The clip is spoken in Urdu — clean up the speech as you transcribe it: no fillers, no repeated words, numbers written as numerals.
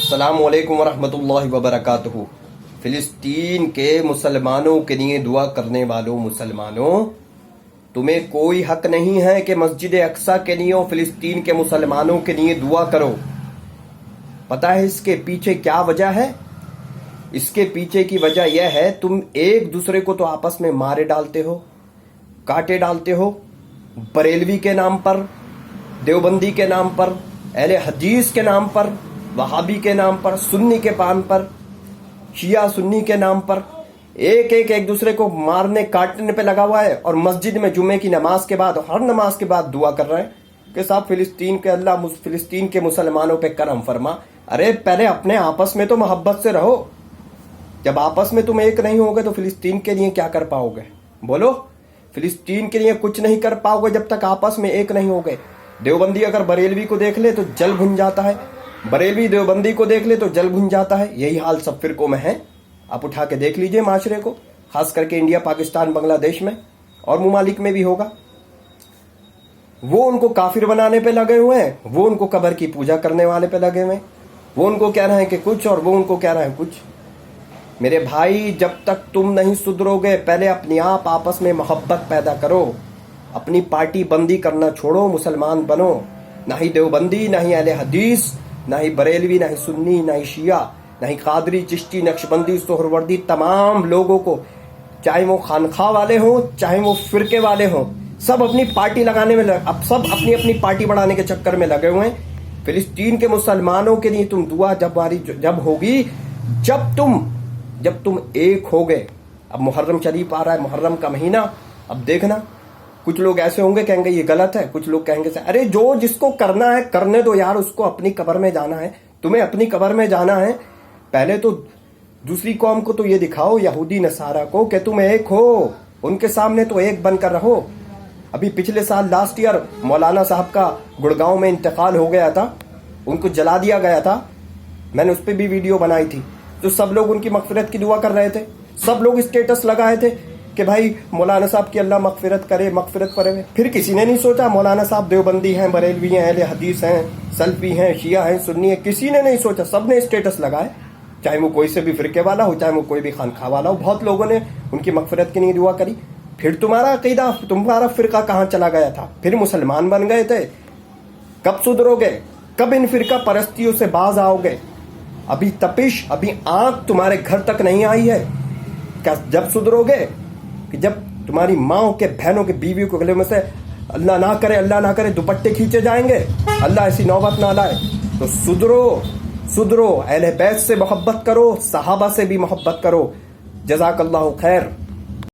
السلام علیکم ورحمۃ اللہ وبرکاتہ۔ فلسطین کے مسلمانوں کے لیے دعا کرنے والوں مسلمانوں، تمہیں کوئی حق نہیں ہے کہ مسجد اقصی کے لیے اور فلسطین کے مسلمانوں کے لیے دعا کرو۔ پتہ ہے اس کے پیچھے کیا وجہ ہے؟ اس کے پیچھے کی وجہ یہ ہے، تم ایک دوسرے کو تو آپس میں مارے ڈالتے ہو، کاٹے ڈالتے ہو، بریلوی کے نام پر، دیوبندی کے نام پر، اہل حدیث کے نام پر، وہابی کے نام پر، سنی کے نام پر، شیعہ سنی کے نام پر ایک دوسرے کو مارنے کاٹنے پہ لگا ہوا ہے، اور مسجد میں جمعے کی نماز کے بعد، ہر نماز کے بعد دعا کر رہے ہیں کہ صاحب فلسطین کے اللہ فلسطین کے مسلمانوں پہ کرم فرما۔ ارے پہلے اپنے آپس میں تو محبت سے رہو۔ جب آپس میں تم ایک نہیں ہوگے تو فلسطین کے لیے کیا کر پاؤ گے؟ بولو، فلسطین کے لیے کچھ نہیں کر پاؤ گے جب تک آپس میں ایک نہیں ہوگے۔ دیوبندی اگر بریلوی کو دیکھ لے تو جل بھن جاتا ہے، بریلوی دیوبندی کو دیکھ لے تو جل بھن جاتا ہے۔ یہی حال سب فرقوں میں ہے۔ آپ اٹھا کے دیکھ لیجئے معاشرے کو، خاص کر کے انڈیا، پاکستان، بنگلہ دیش میں اور ممالک میں بھی ہوگا۔ وہ ان کو کافر بنانے پہ لگے ہوئے ہیں، وہ ان کو قبر کی پوجا کرنے والے پہ لگے ہوئے ہیں، وہ ان کو کہہ رہے ہیں کہ کچھ اور وہ ان کو کہہ رہے ہیں کچھ۔ میرے بھائی، جب تک تم نہیں سدھرو گے، پہلے اپنے آپ آپس میں محبت پیدا کرو، اپنی پارٹی بندی کرنا چھوڑو، مسلمان بنو۔ نہ ہی دیوبندی، نہ ہی اہل حدیث، نہ ہی بریلوی، نہ ہی سنی، نہ ہی شیعہ، نہ ہی قادری، چشتی، نقشبندی، سہروردی، تمام لوگوں کو، چاہے وہ خانخواہ والے ہوں، چاہے وہ فرقے والے ہوں، سب اپنی پارٹی لگانے میں اب سب اپنی اپنی پارٹی بڑھانے کے چکر میں لگے ہوئے ہیں۔ فلسطین کے مسلمانوں کے لیے تم دعا جب ہوگی، جب تم ایک ہوگے۔ اب محرم شریف آ رہا ہے، محرم کا مہینہ، اب دیکھنا کچھ لوگ ایسے ہوں گے کہیں گے یہ غلط ہے، کچھ لوگ کہیں گے ارے جو جس کو کرنا ہے کرنے دو یار، اس کو اپنی قبر میں جانا ہے، تمہیں اپنی قبر میں جانا ہے۔ پہلے تو دوسری قوم کو تو یہ دکھاؤ، یہودی نصارہ کو، کہ تم ایک ہو، ان کے سامنے تو ایک بن کر رہو۔ ابھی پچھلے سال لاسٹ ایئر مولانا صاحب کا گڑگاؤں میں انتقال ہو گیا تھا، ان کو جلا دیا گیا تھا، میں نے اس پہ بھی ویڈیو بنائی تھی، تو سب لوگ ان کی مغفرت کی دعا کر رہے تھے، سب لوگ اسٹیٹس لگائے تھے کہ بھائی مولانا صاحب کی اللہ مغفرت کرے، مغفرت کرے۔ پھر کسی نے نہیں سوچا مولانا صاحب دیوبندی ہیں، بریلوی ہیں، اہل حدیث ہیں، سلفی ہیں، شیعہ ہیں، سنی ہیں، کسی نے نہیں سوچا، سب نے اسٹیٹس لگائے، چاہے وہ کوئی سے بھی فرقے والا ہو، چاہے وہ کوئی بھی خانخواہ والا ہو، بہت لوگوں نے ان کی مغفرت کے لیے دعا کری۔ پھر تمہارا عقیدہ، تمہارا فرقہ کہاں چلا گیا تھا؟ پھر مسلمان بن گئے تھے۔ کب سدھرو گے؟ کب ان فرقہ پرستیوں سے باز آؤ گے؟ ابھی تپش، ابھی آنکھ تمہارے گھر تک نہیں آئی ہے۔ کیا جب سدھرو گے کہ جب تمہاری ماں کے، بہنوں کے، بیویوں کے گلے میں سے اللہ نہ کرے دوپٹے کھینچے جائیں گے، اللہ ایسی نوبت نہ لائے، تو سدھرو، اہل بیت سے محبت کرو، صحابہ سے بھی محبت کرو۔ جزاک اللہ خیر۔